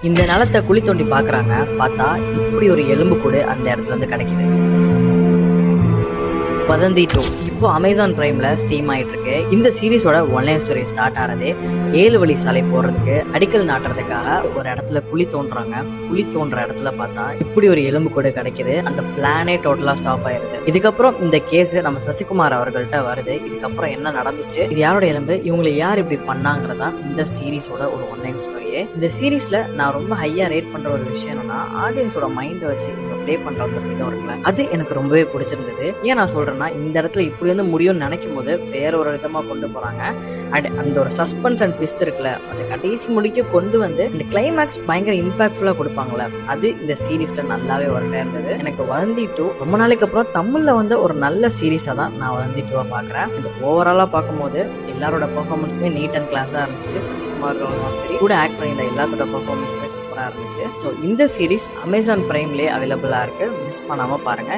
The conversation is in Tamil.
இந்த நிலத்தை குழி தோண்டி பார்க்குறாங்க. பார்த்தா இப்படி ஒரு எலும்பு கூட அந்த இடத்துல இருந்து கிடைக்குது. வதந்தி 2 இப்போ அமேசான் பிரைம்ல ஸ்ட்ரீம் ஆயிட்டு இருக்கு. இந்த சீரிஸோட ஒன்லைன் ஸ்டோரி ஸ்டார்ட் ஆனதே 7 வழி சாலை போடுறதுக்கு அடிக்கல் நாட்டுறதுக்காக ஒரு இடத்துல குழி தோன்றாங்க. குழி தோன்ற இடத்துல பார்த்தா இப்படி ஒரு எலும்பு கூட கிடைக்குது. அந்த பிளானே டோட்டலா ஸ்டாப் ஆயிருது. இதுக்கப்புறம் இந்த கேஸ் நம்ம சசிகுமார் அவர்கள்ட்ட வருது. இதுக்கப்புறம் என்ன நடந்துச்சு, இது யாரோட எலும்பு, இவங்களை யார் இப்படி பண்ணாங்கிறதா இந்த சீரிஸோட ஒரு ஒன்லைன் ஸ்டோரியே. இந்த சீரிஸ்ல நான் ரொம்ப ஹையா ரேட் பண்ற ஒரு விஷயம் என்னன்னா, ஆடியன்ஸோட மைண்டை வச்சு இவங்க ப்ளே பண்ற ஒரு விதம் இருக்குல்ல, அது எனக்கு ரொம்பவே பிடிச்சிருந்தது. ஏன் நான் சொல்றேன்னா, இந்த இடத்துல இப்படி வந்து முடியும்னு நினைக்கும் போது வேற ஒரு விதமா கொண்டு போறாங்க. அண்ட் அந்த ஒரு சஸ்பென்ஸ் அண்ட் ட்விஸ்ட் இருக்குல்ல, அந்த கடைசி முடிக்க கொண்டு வந்து இந்த கிளைமேக்ஸ் பயங்கர இம்பாக்ட்ஃபுல்லா கொடுப்பாங்களே, அது இந்த சீரீஸ்ல நல்லாவே ஒர்க் ஆயிருந்தது. எனக்கு வதந்தி 2 ரொம்ப நாளைக்கு அப்புறம் தமிழ்ல வந்து ஒரு நல்ல சீரீஸா தான் நான் வதந்தி 2 பாக்குறேன். இந்த ஓவராலா பார்க்கும்போது எல்லாரோட பெர்ஃபார்மன்ஸுமே நீட் அண்ட் கிளாஸா இருந்துச்சு. சசிகுமார் சரி கூட ஆக்ட் பண்ணியிருந்த எல்லாத்தோட பெர்ஃபார்மன்ஸுமே சூப்பரா இருந்துச்சு. ஸோ இந்த சீரீஸ் அமேசான் பிரைம்லேயே அவைலபிளா இருக்கு. மிஸ் பண்ணாம பாருங்க.